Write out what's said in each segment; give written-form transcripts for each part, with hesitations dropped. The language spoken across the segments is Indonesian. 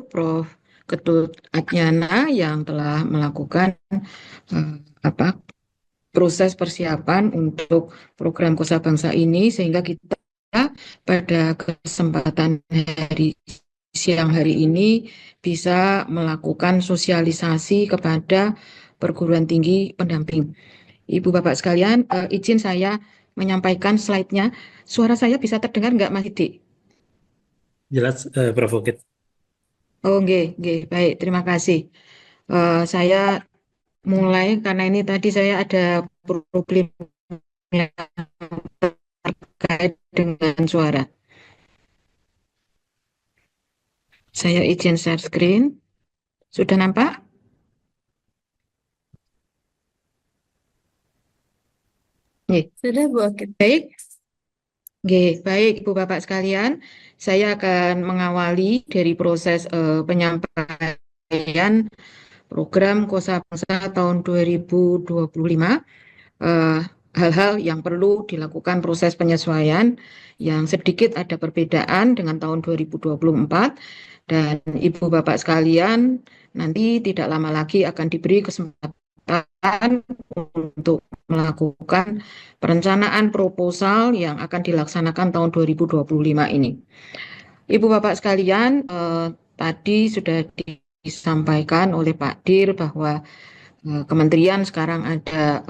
Prof. Ketut Atnyana yang telah melakukan proses persiapan untuk program Kosa Bangsa ini, sehingga kita pada kesempatan siang hari ini bisa melakukan sosialisasi kepada perguruan tinggi pendamping. Ibu Bapak sekalian, izin saya menyampaikan slide-nya. Suara saya bisa terdengar nggak, Mas Didi? Jelas, Prof. Ukit. Oh, nggih, nggih. Baik, terima kasih. Saya mulai karena ini tadi saya ada problem yang terkait dengan suara. Saya izin share screen. Sudah nampak? Nggih. Sudah Bu Akit. Baik. Nggih, baik Ibu Bapak sekalian. Saya akan mengawali dari proses penyampaian program Kosa Bangsa tahun 2025. eh, Hal-hal yang perlu dilakukan proses penyesuaian yang sedikit ada perbedaan dengan tahun 2024, dan Ibu Bapak sekalian nanti tidak lama lagi akan diberi kesempatan untuk melakukan perencanaan proposal yang akan dilaksanakan tahun 2025 ini. Ibu Bapak sekalian, tadi sudah disampaikan oleh Pak Dir bahwa kementerian sekarang ada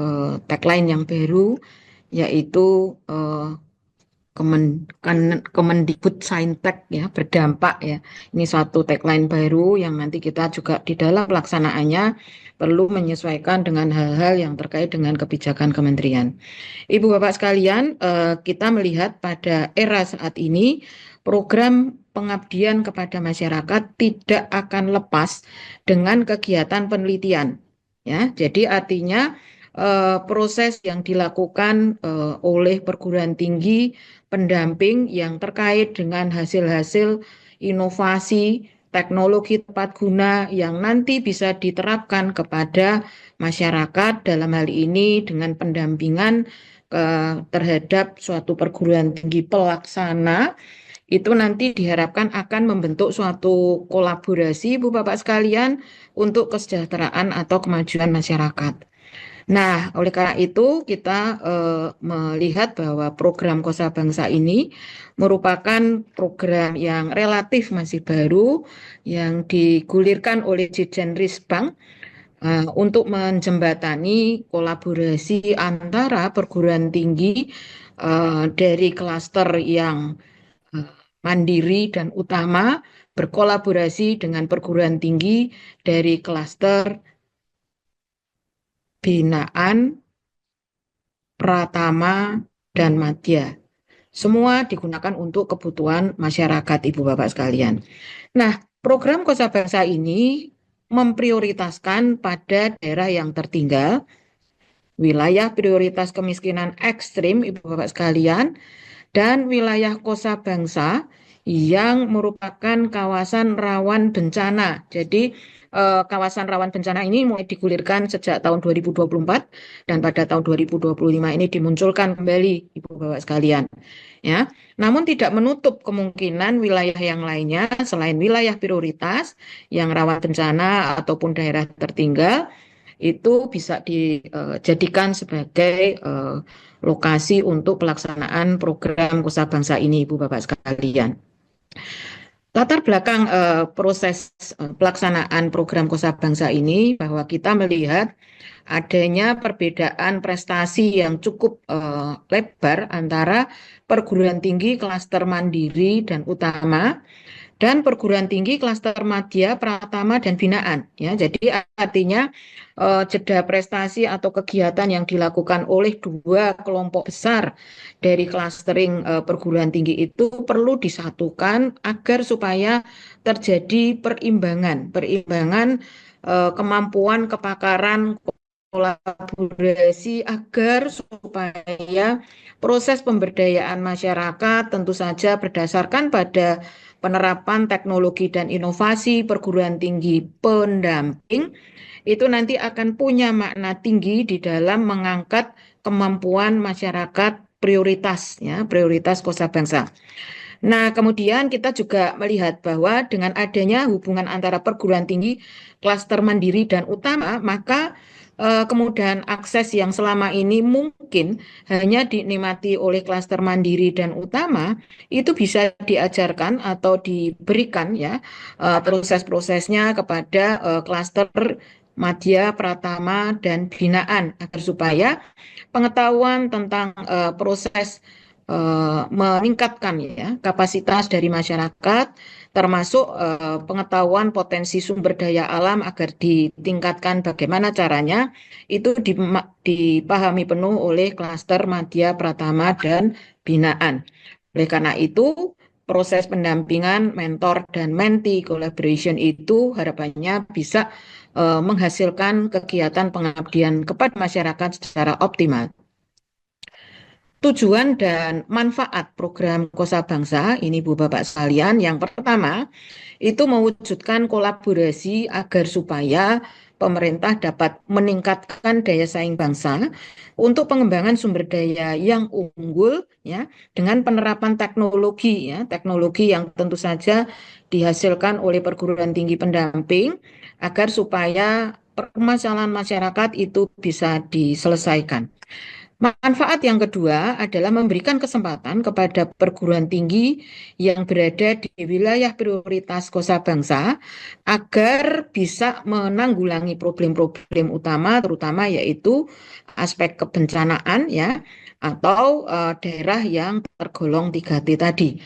tagline yang baru, yaitu Kemendikbud-Saintek, ya, berdampak, ya. Ini suatu tagline baru yang nanti kita juga di dalam pelaksanaannya perlu menyesuaikan dengan hal-hal yang terkait dengan kebijakan kementerian. Ibu Bapak sekalian, kita melihat pada era saat ini program pengabdian kepada masyarakat tidak akan lepas dengan kegiatan penelitian. Ya, jadi artinya proses yang dilakukan oleh perguruan tinggi pendamping yang terkait dengan hasil-hasil inovasi teknologi tepat guna yang nanti bisa diterapkan kepada masyarakat, dalam hal ini dengan pendampingan terhadap suatu perguruan tinggi pelaksana, itu nanti diharapkan akan membentuk suatu kolaborasi, Ibu Bapak sekalian, untuk kesejahteraan atau kemajuan masyarakat. Nah, oleh karena itu kita melihat bahwa program Kosa Bangsa ini merupakan program yang relatif masih baru yang digulirkan oleh Ditjen Risbang untuk menjembatani kolaborasi antara perguruan tinggi dari klaster yang mandiri dan utama berkolaborasi dengan perguruan tinggi dari klaster binaan, pratama, dan madya. Semua digunakan untuk kebutuhan masyarakat, Ibu Bapak sekalian. Nah, program Kosa Bangsa ini memprioritaskan pada daerah yang tertinggal, wilayah prioritas kemiskinan ekstrim, Ibu Bapak sekalian, dan wilayah Kosa Bangsa yang merupakan kawasan rawan bencana. Jadi kawasan rawan bencana ini mulai digulirkan sejak tahun 2024 dan pada tahun 2025 ini dimunculkan kembali, Ibu Bapak sekalian. Ya, namun tidak menutup kemungkinan wilayah yang lainnya selain wilayah prioritas yang rawan bencana ataupun daerah tertinggal itu bisa dijadikan sebagai lokasi untuk pelaksanaan program Kosa Bangsa ini, Ibu Bapak sekalian. Latar belakang proses pelaksanaan program Kosa Bangsa ini bahwa kita melihat adanya perbedaan prestasi yang cukup lebar antara perguruan tinggi klaster mandiri dan utama dan perguruan tinggi klaster madya, pratama, dan binaan. Ya, jadi artinya jeda prestasi atau kegiatan yang dilakukan oleh dua kelompok besar dari clustering perguruan tinggi itu perlu disatukan agar supaya terjadi perimbangan kemampuan, kepakaran, kolaborasi agar supaya proses pemberdayaan masyarakat tentu saja berdasarkan pada penerapan teknologi dan inovasi perguruan tinggi pendamping itu nanti akan punya makna tinggi di dalam mengangkat kemampuan masyarakat prioritas, ya, prioritas Kosa Bangsa. Nah, kemudian kita juga melihat bahwa dengan adanya hubungan antara perguruan tinggi, klaster mandiri dan utama, maka kemudahan akses yang selama ini mungkin hanya dinikmati oleh klaster mandiri dan utama, itu bisa diajarkan atau diberikan ya proses-prosesnya kepada klaster madya, pratama, dan binaan agar supaya pengetahuan tentang proses meningkatkan ya kapasitas dari masyarakat, termasuk pengetahuan potensi sumber daya alam agar ditingkatkan bagaimana caranya, itu dipahami penuh oleh klaster madya, pratama, dan binaan. Oleh karena itu, proses pendampingan mentor dan mentee collaboration itu harapannya bisa menghasilkan kegiatan pengabdian kepada masyarakat secara optimal. Tujuan dan manfaat program Kosa Bangsa ini Bu Bapak sekalian, yang pertama itu mewujudkan kolaborasi agar supaya pemerintah dapat meningkatkan daya saing bangsa untuk pengembangan sumber daya yang unggul ya dengan penerapan teknologi ya, teknologi yang tentu saja dihasilkan oleh perguruan tinggi pendamping agar supaya permasalahan masyarakat itu bisa diselesaikan. Manfaat yang kedua adalah memberikan kesempatan kepada perguruan tinggi yang berada di wilayah prioritas Kosa Bangsa agar bisa menanggulangi problem-problem utama, terutama yaitu aspek kebencanaan ya atau daerah yang tergolong 3T tadi.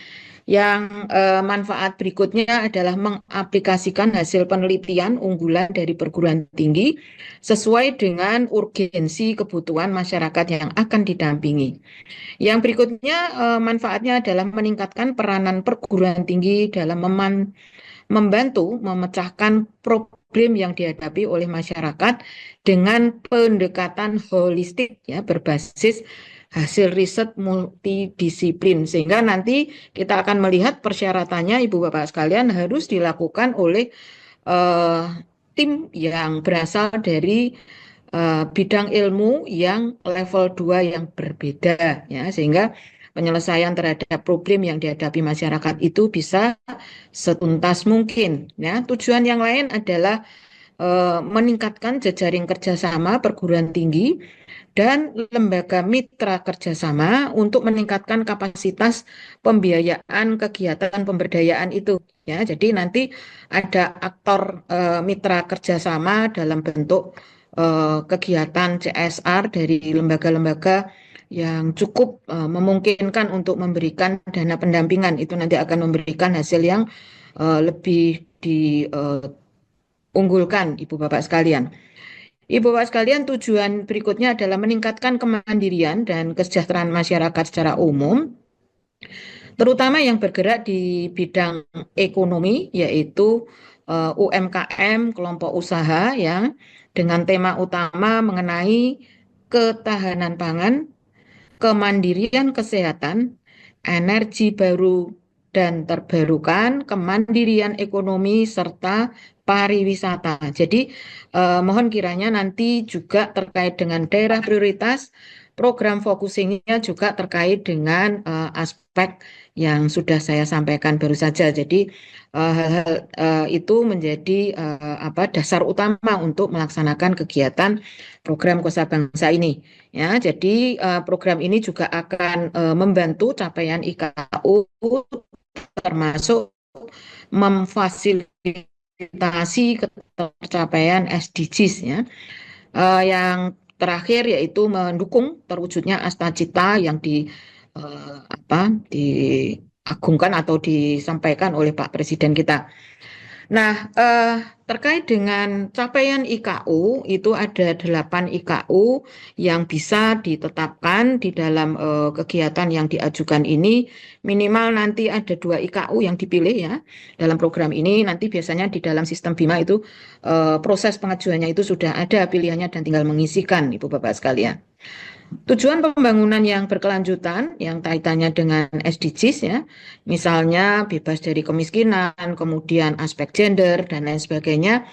Yang manfaat berikutnya adalah mengaplikasikan hasil penelitian unggulan dari perguruan tinggi sesuai dengan urgensi kebutuhan masyarakat yang akan didampingi. Yang berikutnya manfaatnya adalah meningkatkan peranan perguruan tinggi dalam membantu memecahkan problem yang dihadapi oleh masyarakat dengan pendekatan holistik ya berbasis hasil riset multidisiplin, sehingga nanti kita akan melihat persyaratannya Ibu Bapak sekalian harus dilakukan oleh eh, tim yang berasal dari bidang ilmu yang level 2 yang berbeda ya, sehingga penyelesaian terhadap problem yang dihadapi masyarakat itu bisa setuntas mungkin ya. Tujuan yang lain adalah meningkatkan jejaring kerjasama perguruan tinggi dan lembaga mitra kerjasama untuk meningkatkan kapasitas pembiayaan kegiatan pemberdayaan itu ya. Jadi nanti ada aktor mitra kerjasama dalam bentuk kegiatan CSR dari lembaga-lembaga yang cukup memungkinkan untuk memberikan dana pendampingan, itu nanti akan memberikan hasil yang lebih diunggulkan Ibu Bapak sekalian. Ibu Bapak sekalian, tujuan berikutnya adalah meningkatkan kemandirian dan kesejahteraan masyarakat secara umum, terutama yang bergerak di bidang ekonomi, yaitu UMKM, kelompok usaha, ya, dengan tema utama mengenai ketahanan pangan, kemandirian kesehatan, energi baru dan terbarukan, kemandirian ekonomi, serta pariwisata. Jadi, mohon kiranya nanti juga terkait dengan daerah prioritas, program focusingnya juga terkait dengan aspek yang sudah saya sampaikan baru saja. Jadi, hal-hal itu menjadi dasar utama untuk melaksanakan kegiatan program Kosa Bangsa ini. Ya, jadi program ini juga akan membantu capaian IKU termasuk memfasilitasi tercapaian SDGs ya. Yang terakhir yaitu mendukung terwujudnya Astacita yang diagungkan atau disampaikan oleh Pak Presiden kita. Nah, terkait dengan capaian IKU, itu ada 8 IKU yang bisa ditetapkan di dalam kegiatan yang diajukan ini. Minimal nanti ada 2 IKU yang dipilih ya dalam program ini. Nanti biasanya di dalam sistem BIMA itu proses pengajuannya itu sudah ada pilihannya dan tinggal mengisikan, Ibu Bapak sekalian. Tujuan pembangunan yang berkelanjutan yang kaitannya dengan SDGs ya, misalnya bebas dari kemiskinan, kemudian aspek gender dan lain sebagainya,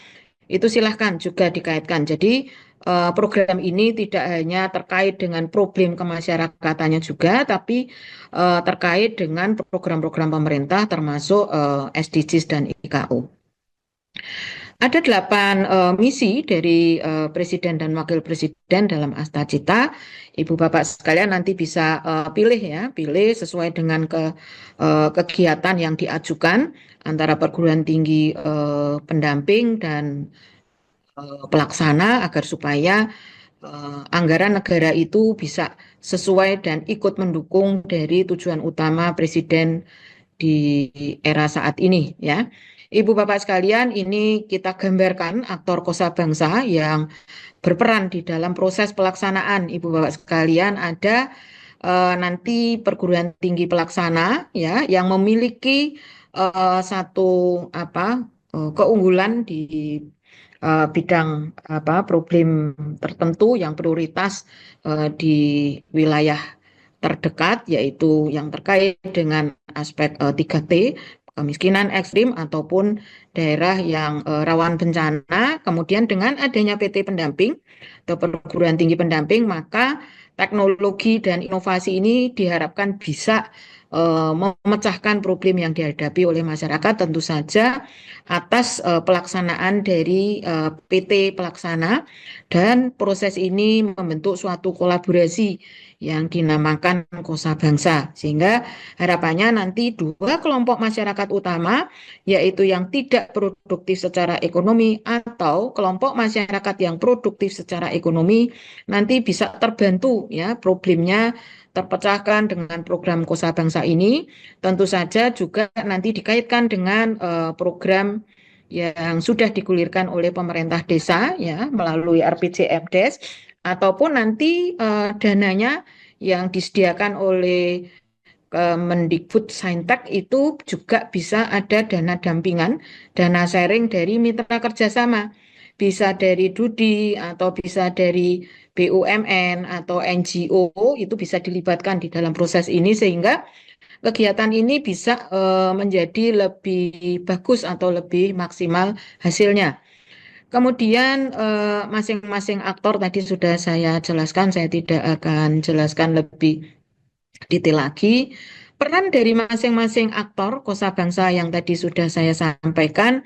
itu silahkan juga dikaitkan. Jadi program ini tidak hanya terkait dengan problem kemasyarakatannya juga, tapi terkait dengan program-program pemerintah termasuk SDGs dan IKU. Ada 8 misi dari Presiden dan Wakil Presiden dalam Astacita. Ibu Bapak sekalian nanti bisa pilih ya, pilih sesuai dengan kegiatan yang diajukan antara perguruan tinggi pendamping dan pelaksana agar supaya anggaran negara itu bisa sesuai dan ikut mendukung dari tujuan utama Presiden di era saat ini ya. Ibu Bapak sekalian, ini kita gambarkan aktor kosa bangsa yang berperan di dalam proses pelaksanaan. Ibu Bapak sekalian, ada nanti perguruan tinggi pelaksana ya yang memiliki satu keunggulan di bidang problem tertentu yang prioritas di wilayah terdekat, yaitu yang terkait dengan aspek 3T, kemiskinan ekstrim ataupun daerah yang rawan bencana. Kemudian dengan adanya PT pendamping atau perguruan tinggi pendamping, maka teknologi dan inovasi ini diharapkan bisa memecahkan problem yang dihadapi oleh masyarakat, tentu saja atas pelaksanaan dari PT pelaksana, dan proses ini membentuk suatu kolaborasi yang dinamakan Kosa Bangsa, sehingga harapannya nanti dua kelompok masyarakat utama, yaitu yang tidak produktif secara ekonomi atau kelompok masyarakat yang produktif secara ekonomi, nanti bisa terbantu ya problemnya terpecahkan dengan program Kosa Bangsa ini. Tentu saja juga nanti dikaitkan dengan program yang sudah digulirkan oleh pemerintah desa ya melalui RPJMDes, ataupun nanti dananya yang disediakan oleh Mendikbud Saintek itu juga bisa ada dana dampingan, dana sharing dari mitra kerjasama. Bisa dari DUDI atau bisa dari BUMN atau NGO, itu bisa dilibatkan di dalam proses ini sehingga kegiatan ini bisa menjadi lebih bagus atau lebih maksimal hasilnya. Kemudian masing-masing aktor tadi sudah saya jelaskan, saya tidak akan jelaskan lebih detail lagi. Peran dari masing-masing aktor kosa bangsa yang tadi sudah saya sampaikan.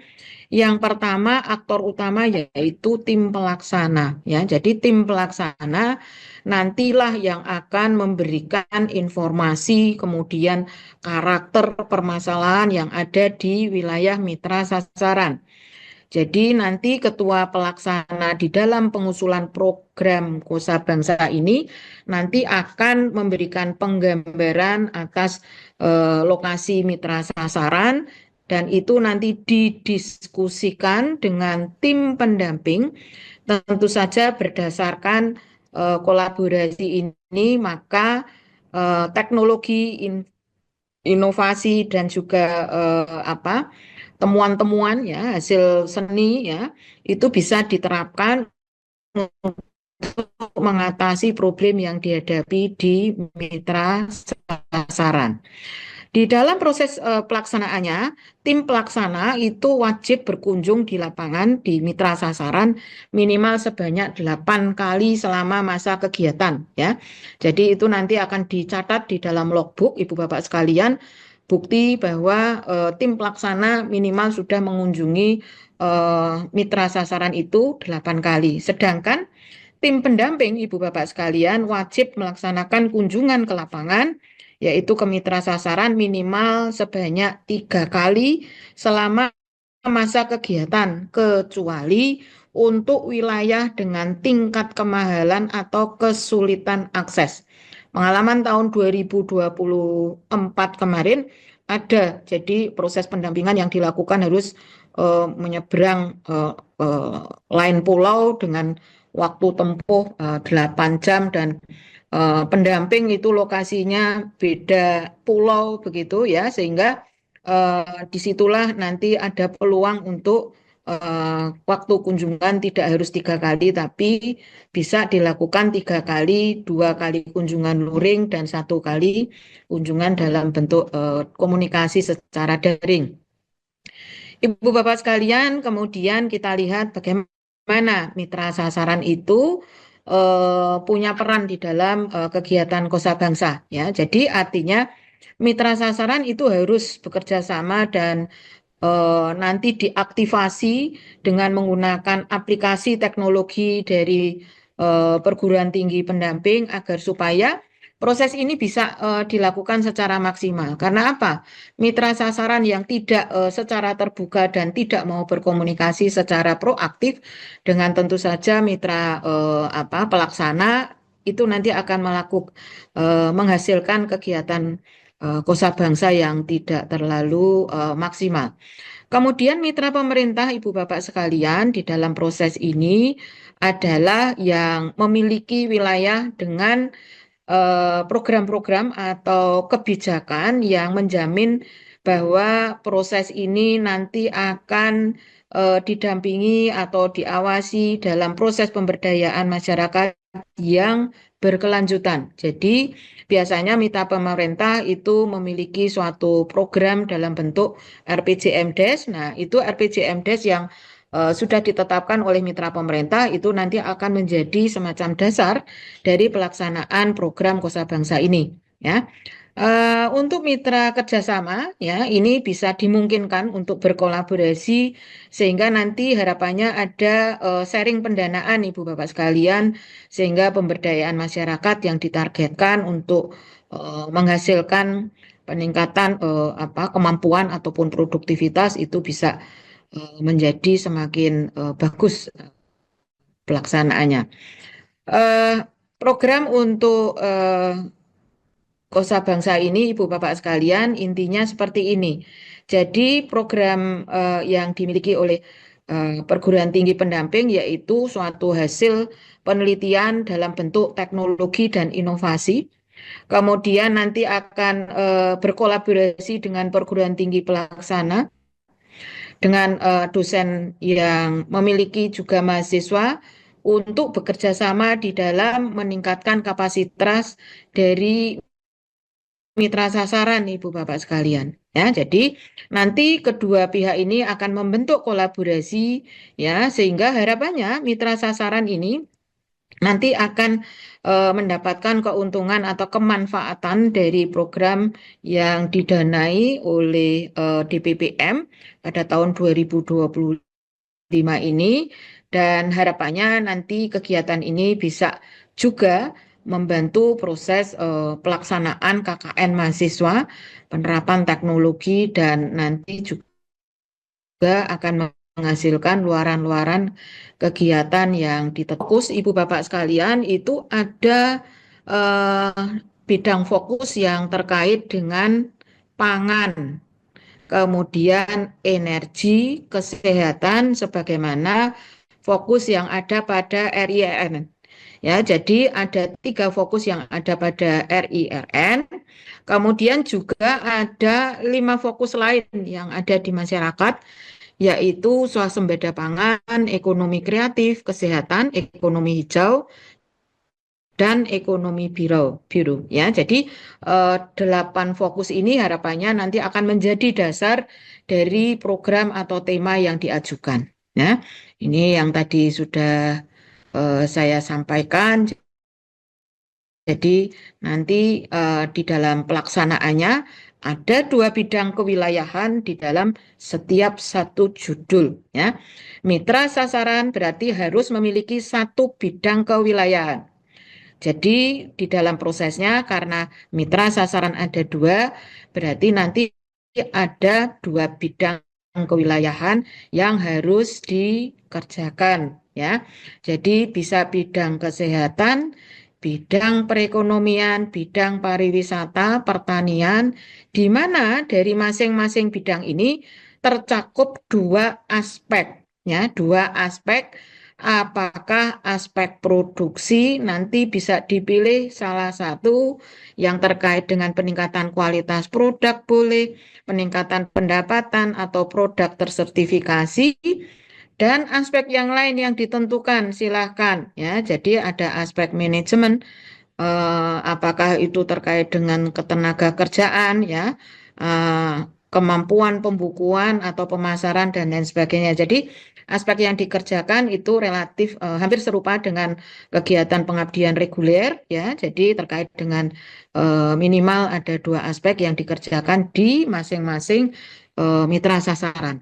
Yang pertama, aktor utama yaitu tim pelaksana ya. Jadi tim pelaksana nantilah yang akan memberikan informasi, kemudian karakter permasalahan yang ada di wilayah mitra sasaran. Jadi nanti ketua pelaksana di dalam pengusulan program Kosa Bangsa ini nanti akan memberikan penggambaran atas lokasi mitra sasaran, dan itu nanti didiskusikan dengan tim pendamping. Tentu saja berdasarkan kolaborasi ini, maka teknologi inovasi dan juga temuan-temuan ya, hasil seni ya, itu bisa diterapkan untuk mengatasi problem yang dihadapi di mitra sasaran. Di dalam proses pelaksanaannya, tim pelaksana itu wajib berkunjung di lapangan di mitra sasaran minimal sebanyak 8 kali selama masa kegiatan ya. Jadi itu nanti akan dicatat di dalam logbook Ibu Bapak sekalian, bukti bahwa tim pelaksana minimal sudah mengunjungi mitra sasaran itu 8 kali. Sedangkan tim pendamping Ibu Bapak sekalian wajib melaksanakan kunjungan ke lapangan, yaitu ke mitra sasaran minimal sebanyak 3 kali selama masa kegiatan, kecuali untuk wilayah dengan tingkat kemahalan atau kesulitan akses. Pengalaman tahun 2024 kemarin ada, jadi proses pendampingan yang dilakukan harus menyeberang lain pulau dengan waktu tempuh 8 jam, dan pendamping itu lokasinya beda pulau begitu ya, sehingga disitulah nanti ada peluang untuk waktu kunjungan tidak harus 3 kali, tapi bisa dilakukan 3 kali, 2 kali kunjungan luring dan 1 kali kunjungan dalam bentuk komunikasi secara daring. Ibu Bapak sekalian, kemudian kita lihat bagaimana mitra sasaran itu punya peran di dalam kegiatan Kosa Bangsa ya. Jadi artinya mitra sasaran itu harus bekerja sama dan nanti diaktifasi dengan menggunakan aplikasi teknologi dari perguruan tinggi pendamping agar supaya proses ini bisa dilakukan secara maksimal. Karena apa? Mitra sasaran yang tidak secara terbuka dan tidak mau berkomunikasi secara proaktif dengan tentu saja mitra pelaksana itu nanti akan menghasilkan kegiatan kosa bangsa yang tidak terlalu maksimal. Kemudian mitra pemerintah, Ibu Bapak sekalian, di dalam proses ini adalah yang memiliki wilayah dengan program-program atau kebijakan yang menjamin bahwa proses ini nanti akan didampingi atau diawasi dalam proses pemberdayaan masyarakat yang berkelanjutan. Jadi, biasanya mitra pemerintah itu memiliki suatu program dalam bentuk RPJMDes. Nah, itu RPJMDes yang sudah ditetapkan oleh mitra pemerintah itu nanti akan menjadi semacam dasar dari pelaksanaan program Kosa Bangsa ini. Ya, untuk mitra kerjasama, ya ini bisa dimungkinkan untuk berkolaborasi sehingga nanti harapannya ada sharing pendanaan, Ibu Bapak sekalian, sehingga pemberdayaan masyarakat yang ditargetkan untuk menghasilkan peningkatan kemampuan ataupun produktivitas itu bisa menjadi semakin bagus pelaksanaannya. Eh, Program untuk Kosa Bangsa ini, Ibu Bapak sekalian, intinya seperti ini. Jadi program yang dimiliki oleh perguruan tinggi pendamping yaitu suatu hasil penelitian dalam bentuk teknologi dan inovasi. Kemudian nanti akan berkolaborasi dengan perguruan tinggi pelaksana, dengan dosen yang memiliki juga mahasiswa untuk bekerja sama di dalam meningkatkan kapasitas dari mitra sasaran, Ibu Bapak sekalian. Ya, jadi nanti kedua pihak ini akan membentuk kolaborasi ya sehingga harapannya mitra sasaran ini nanti akan mendapatkan keuntungan atau kemanfaatan dari program yang didanai oleh DPPM pada tahun 2025 ini dan harapannya nanti kegiatan ini bisa juga membantu proses pelaksanaan KKN mahasiswa, penerapan teknologi dan nanti juga akan menghasilkan luaran-luaran kegiatan yang ditekus Ibu Bapak sekalian itu ada bidang fokus yang terkait dengan pangan, kemudian energi, kesehatan sebagaimana fokus yang ada pada RIRN. Ya, jadi ada 3 fokus yang ada pada RIRN. Kemudian juga ada 5 fokus lain yang ada di masyarakat, yaitu swasembada pangan, ekonomi kreatif, kesehatan, ekonomi hijau, dan ekonomi biru. Ya, jadi 8 fokus ini harapannya nanti akan menjadi dasar dari program atau tema yang diajukan. Nah, ini yang tadi sudah saya sampaikan. Jadi nanti di dalam pelaksanaannya ada 2 bidang kewilayahan di dalam setiap satu judul. Ya, mitra sasaran berarti harus memiliki 1 bidang kewilayahan. Jadi di dalam prosesnya karena mitra sasaran ada 2, berarti nanti ada 2 bidang kewilayahan yang harus dikerjakan ya. Jadi bisa bidang kesehatan, bidang perekonomian, bidang pariwisata, pertanian, di mana dari masing-masing bidang ini tercakup 2 aspek ya, 2 aspek. Apakah aspek produksi nanti bisa dipilih salah satu yang terkait dengan peningkatan kualitas produk boleh, peningkatan pendapatan atau produk tersertifikasi, dan aspek yang lain yang ditentukan silahkan ya. Jadi ada aspek manajemen, apakah itu terkait dengan ketenaga kerjaan ya, kemampuan pembukuan atau pemasaran dan lain sebagainya. Jadi aspek yang dikerjakan itu relatif hampir serupa dengan kegiatan pengabdian reguler ya. Jadi terkait dengan minimal ada dua aspek yang dikerjakan di masing-masing mitra sasaran.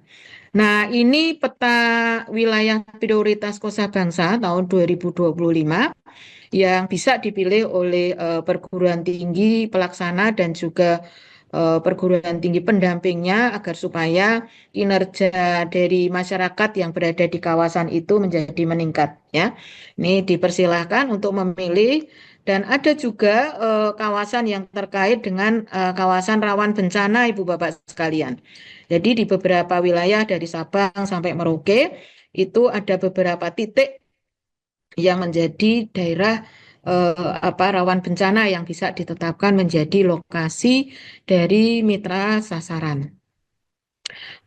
Nah, ini peta wilayah prioritas Kosabangsa tahun 2025 yang bisa dipilih oleh perguruan tinggi pelaksana dan juga perguruan tinggi pendampingnya agar supaya kinerja dari masyarakat yang berada di kawasan itu menjadi meningkat ya. Ini dipersilahkan untuk memilih dan ada juga kawasan yang terkait dengan kawasan rawan bencana Ibu Bapak sekalian. Jadi di beberapa wilayah dari Sabang sampai Merauke itu ada beberapa titik yang menjadi daerah rawan bencana yang bisa ditetapkan menjadi lokasi dari mitra sasaran.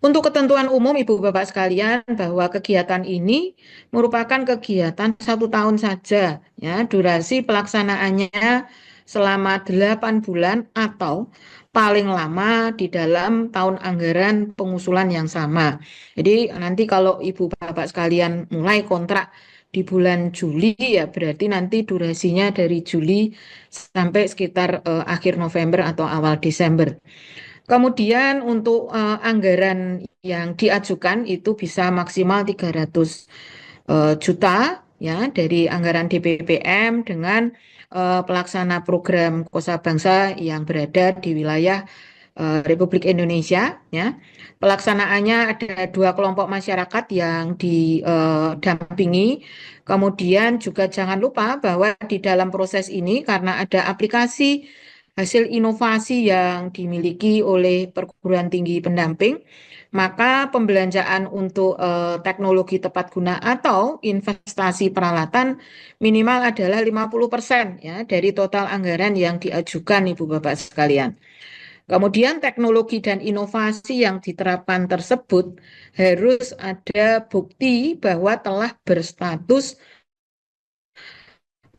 Untuk ketentuan umum Ibu Bapak sekalian bahwa kegiatan ini merupakan kegiatan 1 tahun saja, ya durasi pelaksanaannya selama 8 bulan atau paling lama di dalam tahun anggaran pengusulan yang sama. Jadi nanti kalau Ibu Bapak sekalian mulai kontrak di bulan Juli ya berarti nanti durasinya dari Juli sampai sekitar akhir November atau awal Desember. Kemudian untuk anggaran yang diajukan itu bisa maksimal 300 juta ya dari anggaran DPPM dengan pelaksana program Kosabangsa yang berada di wilayah Republik Indonesia ya. Pelaksanaannya ada 2 kelompok masyarakat yang didampingi. Kemudian juga jangan lupa bahwa di dalam proses ini karena ada aplikasi hasil inovasi yang dimiliki oleh perguruan tinggi pendamping, maka pembelanjaan untuk teknologi tepat guna atau investasi peralatan minimal adalah 50% ya dari total anggaran yang diajukan Ibu Bapak sekalian. Kemudian teknologi dan inovasi yang diterapkan tersebut harus ada bukti bahwa telah berstatus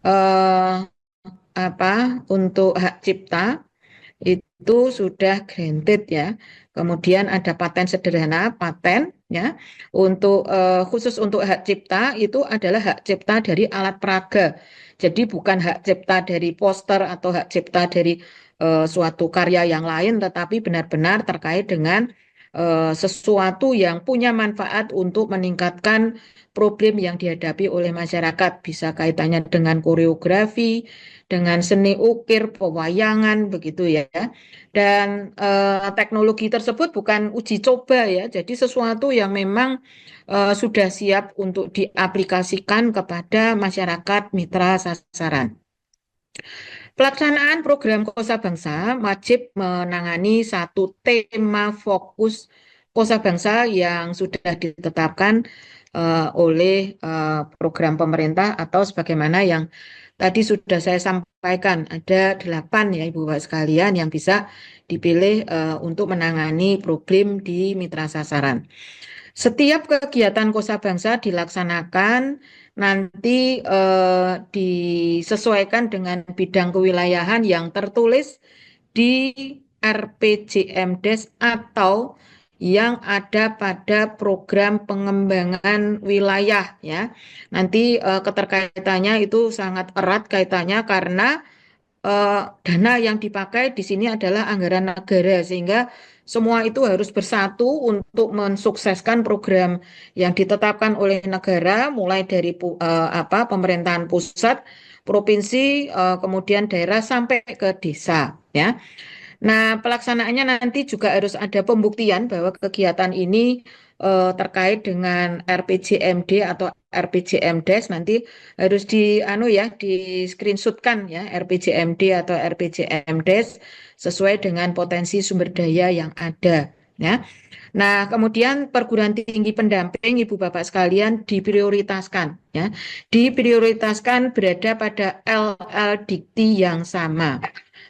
eh, untuk hak cipta itu sudah granted ya. Kemudian ada paten sederhana, paten ya. Untuk khusus untuk hak cipta itu adalah hak cipta dari alat peraga. Jadi bukan hak cipta dari poster atau hak cipta dari suatu karya yang lain, tetapi benar-benar terkait dengan sesuatu yang punya manfaat untuk meningkatkan problem yang dihadapi oleh masyarakat. Bisa kaitannya dengan koreografi, dengan seni ukir, pewayangan, begitu ya. Dan teknologi tersebut bukan uji coba ya, jadi sesuatu yang memang sudah siap untuk diaplikasikan kepada masyarakat mitra sasaran. Pelaksanaan program Kosabangsa wajib menangani satu tema fokus Kosabangsa yang sudah ditetapkan oleh program pemerintah atau sebagaimana yang tadi sudah saya sampaikan, ada 8 ya Ibu Bapak sekalian yang bisa dipilih untuk menangani problem di mitra sasaran. Setiap kegiatan Kosabangsa dilaksanakan nanti disesuaikan dengan bidang kewilayahan yang tertulis di RPJMDes atau yang ada pada program pengembangan wilayah ya. Nanti keterkaitannya itu sangat erat kaitannya karena dana yang dipakai di sini adalah anggaran negara sehingga semua itu harus bersatu untuk mensukseskan program yang ditetapkan oleh negara mulai dari pemerintahan pusat, provinsi, kemudian daerah sampai ke desa ya. Nah, pelaksanaannya nanti juga harus ada pembuktian bahwa kegiatan ini terkait dengan RPJMD atau RPJMDes nanti harus di screenshotkan ya RPJMD atau RPJMDes sesuai dengan potensi sumber daya yang ada ya. Nah, kemudian perguruan tinggi pendamping Ibu Bapak sekalian diprioritaskan ya. Diprioritaskan berada pada LL Dikti yang sama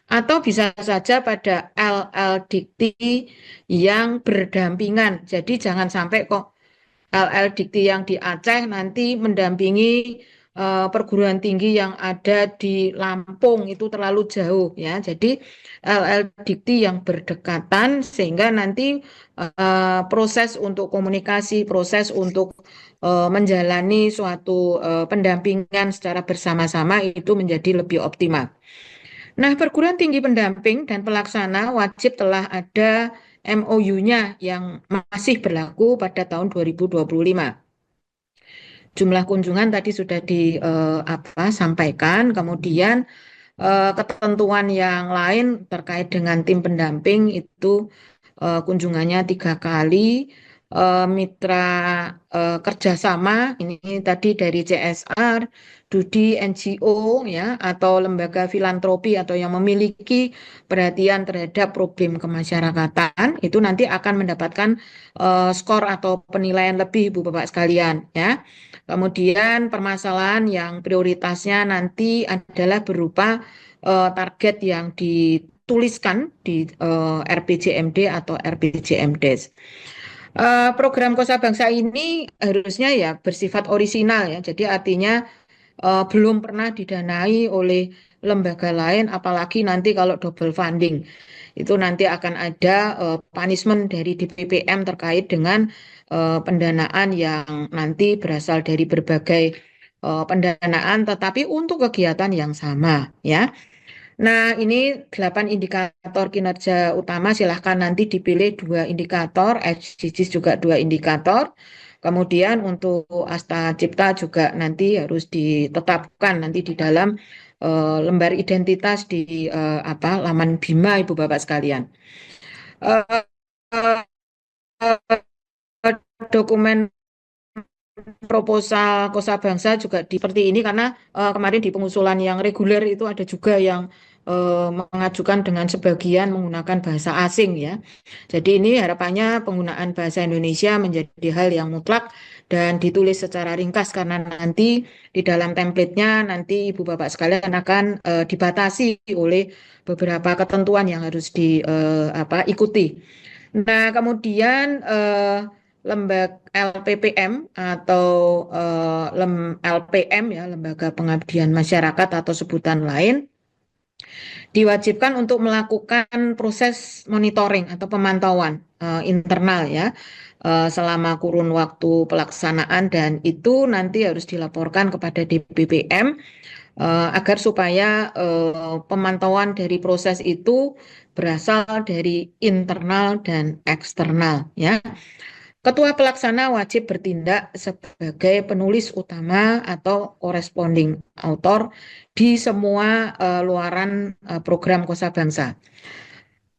atau bisa saja pada LL Dikti yang berdampingan. Jadi jangan sampai kok LL Dikti yang di Aceh nanti mendampingi perguruan tinggi yang ada di Lampung itu terlalu jauh ya. Jadi LL Dikti yang berdekatan sehingga nanti proses untuk komunikasi, proses untuk menjalani suatu pendampingan secara bersama-sama itu menjadi lebih optimal. Nah, perguruan tinggi pendamping dan pelaksana wajib telah ada MOU-nya yang masih berlaku pada tahun 2025. Jumlah kunjungan tadi sudah sampaikan, kemudian ketentuan yang lain terkait dengan tim pendamping itu kunjungannya 3 kali, mitra kerjasama ini tadi dari CSR, Dudi, NGO ya atau lembaga filantropi atau yang memiliki perhatian terhadap problem kemasyarakatan itu nanti akan mendapatkan skor atau penilaian lebih Ibu Bapak sekalian ya. Kemudian permasalahan yang prioritasnya nanti adalah berupa target yang dituliskan di RPJMD atau RPJMDes. Program Kosa Bangsa ini harusnya ya bersifat orisinal ya, jadi artinya belum pernah didanai oleh lembaga lain, apalagi nanti kalau double funding. Itu nanti akan ada punishment dari DPPM terkait dengan pendanaan yang nanti berasal dari berbagai pendanaan, tetapi untuk kegiatan yang sama, ya. Nah, ini 8 indikator kinerja utama. Silahkan nanti dipilih 2 indikator, SDGs juga 2 indikator. Kemudian untuk Asta Cipta juga nanti harus ditetapkan nanti di dalam lembar identitas di laman Bima, Ibu Bapak sekalian. Eh, Dokumen proposal Kosa Bangsa juga seperti ini karena kemarin di pengusulan yang reguler itu ada juga yang mengajukan dengan sebagian menggunakan bahasa asing ya. Jadi ini harapannya penggunaan bahasa Indonesia menjadi hal yang mutlak dan ditulis secara ringkas karena nanti di dalam template-nya nanti Ibu Bapak sekalian akan dibatasi oleh beberapa ketentuan yang harus diikuti. Nah, kemudian lembaga LPPM atau LPM ya, Lembaga Pengabdian Masyarakat atau sebutan lain, diwajibkan untuk melakukan proses monitoring atau pemantauan internal ya selama kurun waktu pelaksanaan dan itu nanti harus dilaporkan kepada DPPM agar supaya pemantauan dari proses itu berasal dari internal dan eksternal ya. Ketua pelaksana wajib bertindak sebagai penulis utama atau corresponding author di semua luaran program Kosa Bangsa.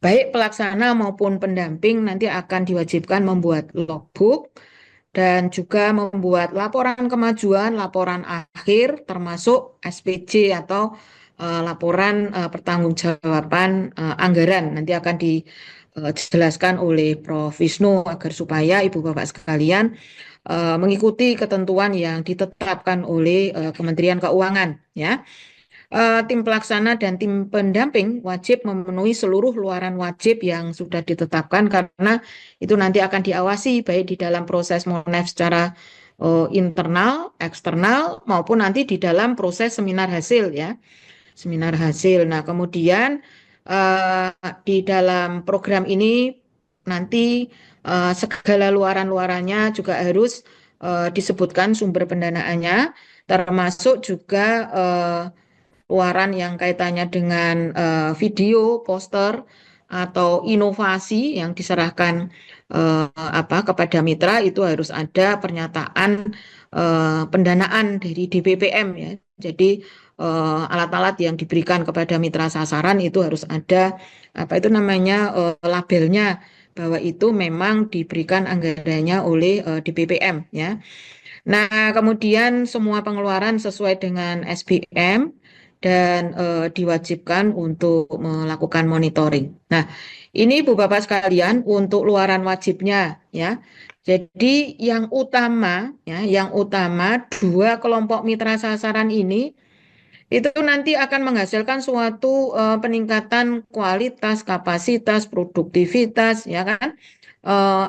Baik pelaksana maupun pendamping nanti akan diwajibkan membuat logbook dan juga membuat laporan kemajuan, laporan akhir termasuk SPJ atau laporan pertanggungjawaban anggaran. Nanti akan dijelaskan oleh Prof. Wisnu agar supaya Ibu Bapak sekalian mengikuti ketentuan yang ditetapkan oleh Kementerian Keuangan ya. Tim pelaksana dan tim pendamping wajib memenuhi seluruh luaran wajib yang sudah ditetapkan karena itu nanti akan diawasi baik di dalam proses Monef secara internal, eksternal maupun nanti di dalam proses seminar hasil ya. Seminar hasil. Nah, kemudian di dalam program ini nanti segala luaran-luarannya juga harus disebutkan sumber pendanaannya termasuk juga luaran yang kaitannya dengan video, poster atau inovasi yang diserahkan kepada mitra itu harus ada pernyataan pendanaan dari DPPM ya. Jadi alat-alat yang diberikan kepada mitra sasaran itu harus ada labelnya bahwa itu memang diberikan anggarannya oleh DPPM ya. Nah, kemudian semua pengeluaran sesuai dengan SBM dan diwajibkan untuk melakukan monitoring. Nah, ini Ibu Bapak sekalian untuk luaran wajibnya ya. Jadi yang utama 2 kelompok mitra sasaran ini itu nanti akan menghasilkan suatu peningkatan kualitas, kapasitas, produktivitas ya kan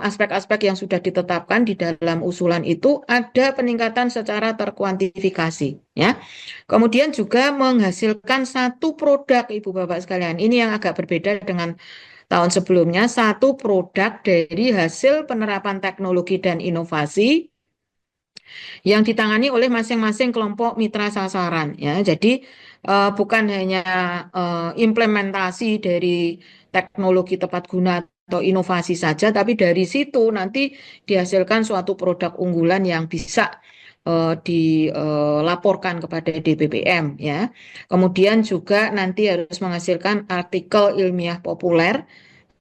aspek-aspek yang sudah ditetapkan di dalam usulan itu ada peningkatan secara terkuantifikasi, ya. Kemudian juga menghasilkan satu produk, Ibu Bapak sekalian. Ini yang agak berbeda dengan tahun sebelumnya, satu produk dari hasil penerapan teknologi dan inovasi yang ditangani oleh masing-masing kelompok mitra sasaran, ya. Jadi bukan hanya implementasi dari teknologi tepat guna atau inovasi saja, tapi dari situ nanti dihasilkan suatu produk unggulan yang bisa dilaporkan kepada DPPM, ya. Kemudian juga nanti harus menghasilkan artikel ilmiah populer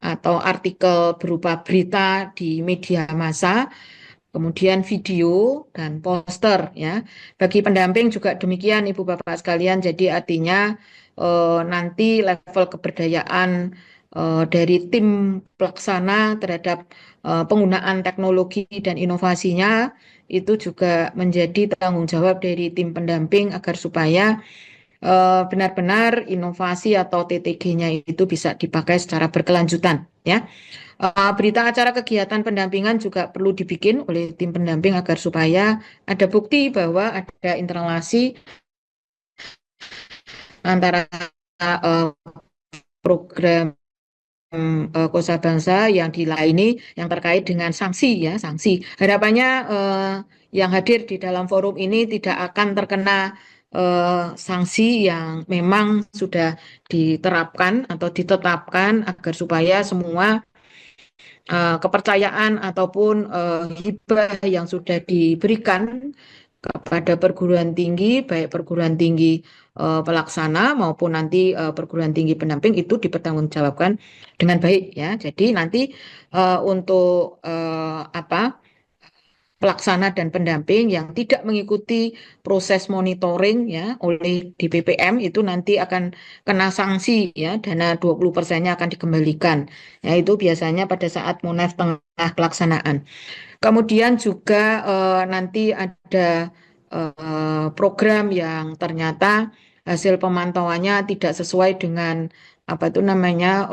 atau artikel berupa berita di media massa, kemudian video dan poster, ya. Bagi pendamping juga demikian, Ibu Bapak sekalian. Jadi artinya nanti level keberdayaan dari tim pelaksana terhadap penggunaan teknologi dan inovasinya itu juga menjadi tanggung jawab dari tim pendamping agar supaya benar-benar inovasi atau TTG-nya itu bisa dipakai secara berkelanjutan, ya. Berita acara kegiatan pendampingan juga perlu dibikin oleh tim pendamping agar supaya ada bukti bahwa ada interrelasi antara eh, program Kosa Bangsa yang dilayani yang terkait dengan sanksi, ya, sanksi. Harapannya yang hadir di dalam forum ini tidak akan terkena sanksi yang memang sudah diterapkan atau ditetapkan agar supaya semua kepercayaan ataupun hibah yang sudah diberikan kepada perguruan tinggi, baik perguruan tinggi pelaksana maupun nanti perguruan tinggi pendamping itu dipertanggungjawabkan dengan baik, ya. Jadi nanti untuk pelaksana dan pendamping yang tidak mengikuti proses monitoring, ya, oleh DPPM itu nanti akan kena sanksi, ya, dana 20%-nya akan dikembalikan. Ya, itu biasanya pada saat Monef tengah pelaksanaan. Kemudian juga nanti ada program yang ternyata hasil pemantauannya tidak sesuai dengan apa itu namanya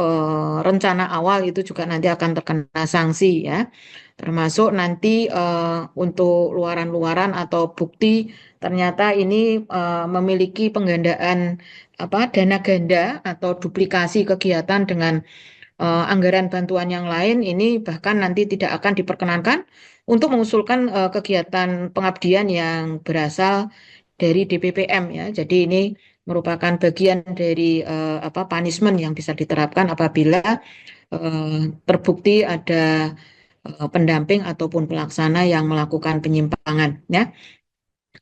rencana awal, itu juga nanti akan terkena sanksi, ya. Termasuk nanti untuk luaran-luaran atau bukti ternyata ini memiliki penggandaan dana ganda atau duplikasi kegiatan dengan anggaran bantuan yang lain, ini bahkan nanti tidak akan diperkenankan untuk mengusulkan kegiatan pengabdian yang berasal dari DPPM, ya. Jadi ini merupakan bagian dari punishment yang bisa diterapkan apabila terbukti ada pendamping ataupun pelaksana yang melakukan penyimpangan, ya.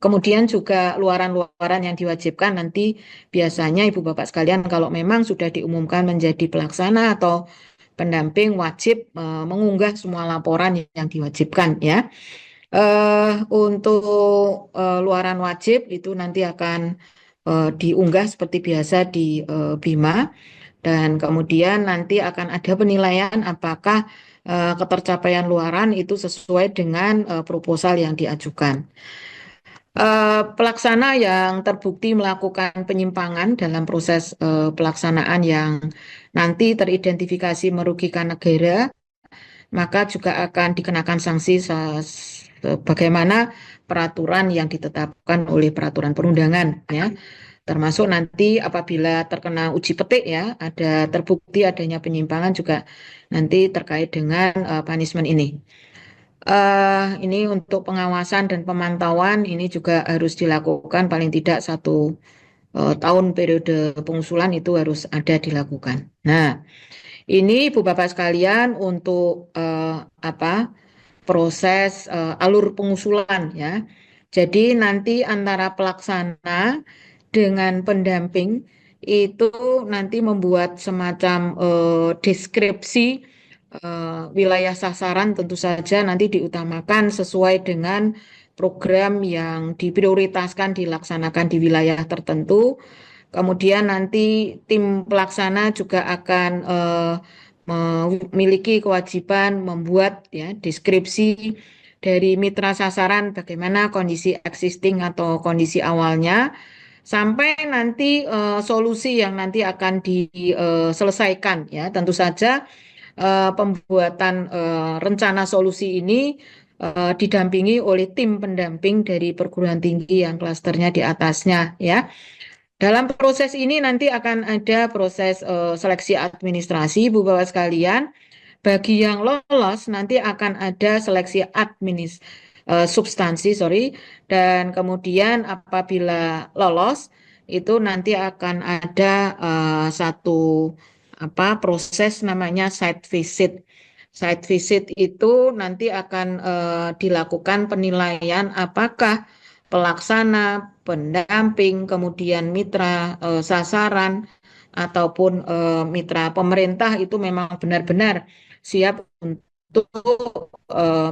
Kemudian juga luaran-luaran yang diwajibkan nanti biasanya Ibu Bapak sekalian kalau memang sudah diumumkan menjadi pelaksana atau pendamping wajib mengunggah semua laporan yang diwajibkan, ya. Untuk luaran wajib itu nanti akan diunggah seperti biasa di Bima, dan kemudian nanti akan ada penilaian apakah ketercapaian luaran itu sesuai dengan proposal yang diajukan. Pelaksana yang terbukti melakukan penyimpangan dalam proses pelaksanaan yang nanti teridentifikasi merugikan negara, maka juga akan dikenakan sanksi sebagaimana peraturan yang ditetapkan oleh peraturan perundangan, ya. Termasuk nanti apabila terkena uji petik, ya, ada terbukti adanya penyimpangan juga nanti terkait dengan punishment ini. Ini untuk pengawasan dan pemantauan ini juga harus dilakukan paling tidak 1 tahun periode pengusulan itu harus ada dilakukan. Nah, ini Ibu Bapak sekalian untuk proses alur pengusulan, ya. Jadi nanti antara pelaksana dengan pendamping itu nanti membuat semacam deskripsi wilayah sasaran, tentu saja nanti diutamakan sesuai dengan program yang diprioritaskan dilaksanakan di wilayah tertentu. Kemudian nanti tim pelaksana juga akan memiliki kewajiban membuat, ya, deskripsi dari mitra sasaran bagaimana kondisi existing atau kondisi awalnya sampai nanti solusi yang nanti akan diselesaikan, ya. Tentu saja pembuatan rencana solusi ini didampingi oleh tim pendamping dari perguruan tinggi yang klasternya di atasnya ya. Dalam proses ini nanti akan ada proses seleksi administrasi, Bu Bapak sekalian. Bagi yang lolos nanti akan ada seleksi substansi, sorry, dan kemudian apabila lolos itu nanti akan ada satu proses namanya site visit. Site visit itu nanti akan dilakukan penilaian apakah pelaksana, pendamping, kemudian mitra sasaran ataupun mitra pemerintah itu memang benar-benar siap untuk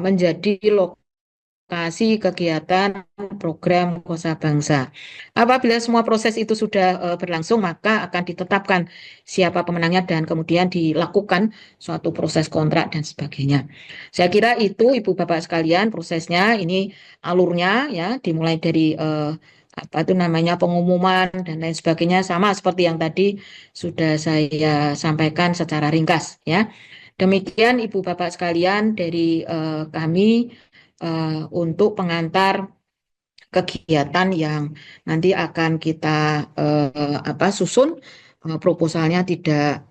menjadi lokasi kegiatan program Kosa Bangsa. Apabila semua proses itu sudah berlangsung, maka akan ditetapkan siapa pemenangnya dan kemudian dilakukan suatu proses kontrak dan sebagainya. Saya kira itu Ibu Bapak sekalian prosesnya ini alurnya ya dimulai dari apa itu namanya pengumuman dan lain sebagainya sama seperti yang tadi sudah saya sampaikan secara ringkas ya. Demikian Ibu Bapak sekalian dari kami untuk pengantar kegiatan yang nanti akan kita susun. Proposalnya tidak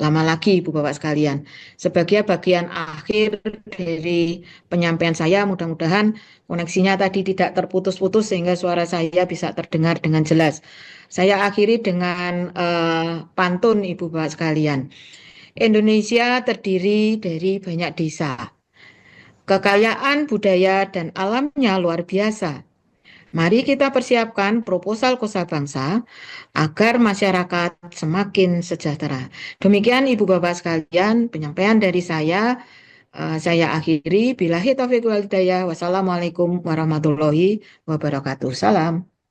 lama lagi Ibu Bapak sekalian. Sebagai bagian akhir dari penyampaian saya, mudah-mudahan koneksinya tadi tidak terputus-putus sehingga suara saya bisa terdengar dengan jelas. Saya akhiri dengan pantun Ibu Bapak sekalian. Indonesia terdiri dari banyak desa. Kekayaan budaya dan alamnya luar biasa. Mari kita persiapkan proposal Kosa Bangsa agar masyarakat semakin sejahtera. Demikian Ibu Bapak sekalian, penyampaian dari saya. Saya akhiri. Billahi taufiq wal hidayah. Wassalamualaikum warahmatullahi wabarakatuh. Salam.